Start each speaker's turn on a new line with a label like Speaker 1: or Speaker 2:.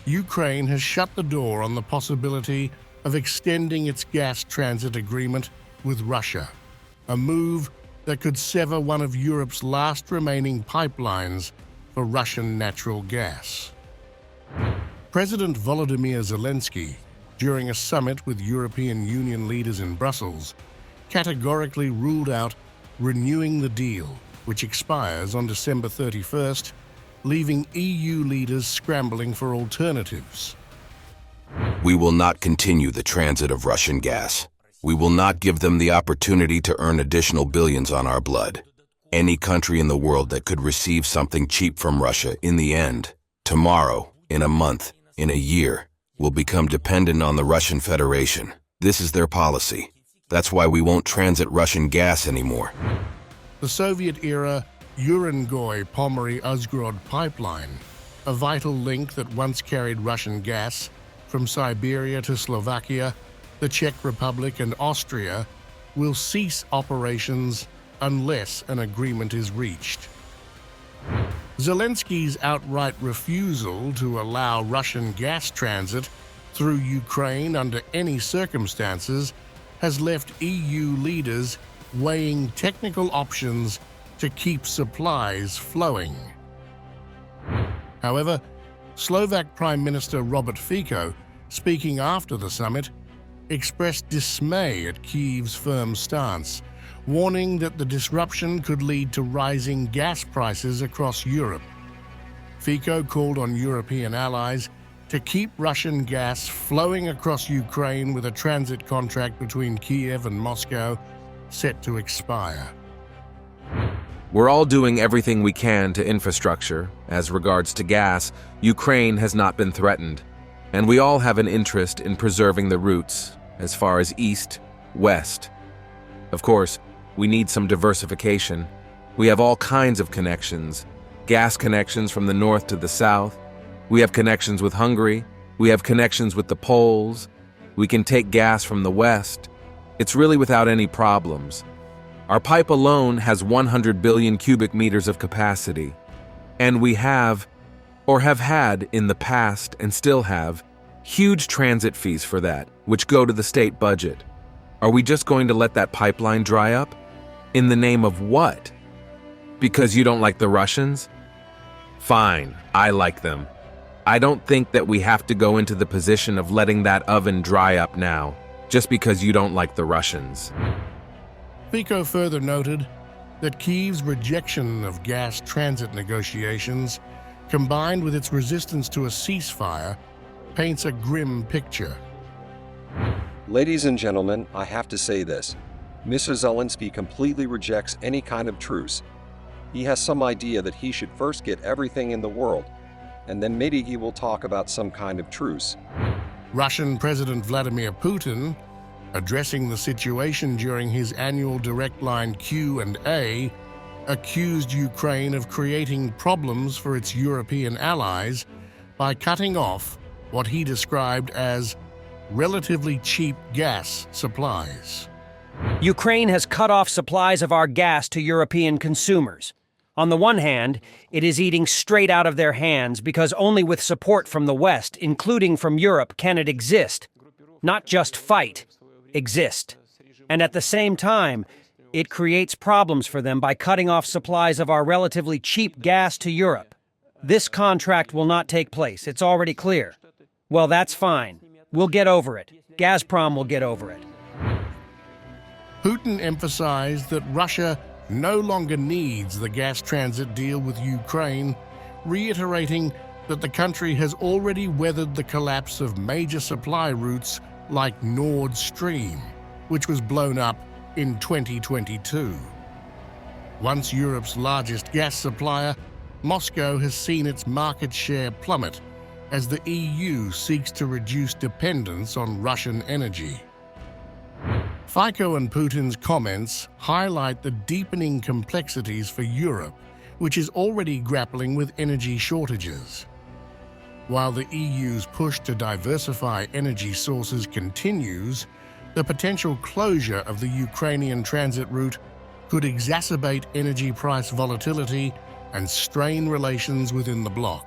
Speaker 1: Ukraine has shut the door on the possibility of extending its gas transit agreement with Russia, a move that could sever one of Europe's last remaining pipelines for Russian natural gas. President Volodymyr Zelensky, during a summit with European Union leaders in Brussels, categorically ruled out renewing the deal, which expires on December 31st, leaving EU leaders scrambling for alternatives.
Speaker 2: We will not continue the transit of Russian gas. We will not give them the opportunity to earn additional billions on our blood. Any country in the world that could receive something cheap from Russia in the end, tomorrow, in a month, in a year, will become dependent on the Russian Federation. This is their policy. That's why we won't transit Russian gas anymore.
Speaker 1: The Soviet-era urengoy-pomary-uzhgorod pipeline, a vital link that once carried Russian gas from Siberia to Slovakia, the Czech Republic and Austria, will cease operations unless an agreement is reached. Zelensky's outright refusal to allow Russian gas transit through Ukraine under any circumstances has left EU leaders weighing technical options to keep supplies flowing. However, Slovak Prime Minister Robert Fico, speaking after the summit, expressed dismay at Kyiv's firm stance, warning that the disruption could lead to rising gas prices across Europe. Fico called on European allies to keep Russian gas flowing across Ukraine with a transit contract between Kyiv and Moscow set to expire.
Speaker 3: We're all doing everything we can to infrastructure. As regards to gas, Ukraine has not been threatened, and we all have an interest in preserving the routes as far as east, west. Of course, we need some diversification. We have all kinds of connections. Gas connections from the north to the south. We have connections with Hungary. We have connections with the Poles. We can take gas from the west. It's really without any problems. Our pipe alone has 100 billion cubic meters of capacity. And we have, or have had in the past and still have, huge transit fees for that, which go to the state budget. Are we just going to let that pipeline dry up? In the name of what? Because you don't like the Russians? Fine, I like them. I don't think that we have to go into the position of letting that oven dry up now, just because you don't like the Russians.
Speaker 1: Fico further noted that Kyiv's rejection of gas transit negotiations, combined with its resistance to a ceasefire, paints a grim picture.
Speaker 4: Ladies and gentlemen, I have to say this. Mr. Zelensky completely rejects any kind of truce. He has some idea that he should first get everything in the world, and then maybe he will talk about some kind of truce.
Speaker 1: Russian President Vladimir Putin, addressing the situation during his annual direct line Q&A, accused Ukraine of creating problems for its European allies by cutting off what he described as relatively cheap gas supplies.
Speaker 5: Ukraine has cut off supplies of our gas to European consumers. On the one hand, it is eating straight out of their hands because only with support from the West, including from Europe, can it exist. Not just fight, exist. And at the same time, it creates problems for them by cutting off supplies of our relatively cheap gas to Europe. This contract will not take place. It's already clear. Well, that's fine. We'll get over it. Gazprom will get over it.
Speaker 1: Putin emphasized that Russia no longer needs the gas transit deal with Ukraine, reiterating that the country has already weathered the collapse of major supply routes like Nord Stream, which was blown up in 2022. Once Europe's largest gas supplier, Moscow has seen its market share plummet as the EU seeks to reduce dependence on Russian energy. Fico and Putin's comments highlight the deepening complexities for Europe, which is already grappling with energy shortages. While the EU's push to diversify energy sources continues, the potential closure of the Ukrainian transit route could exacerbate energy price volatility and strain relations within the bloc.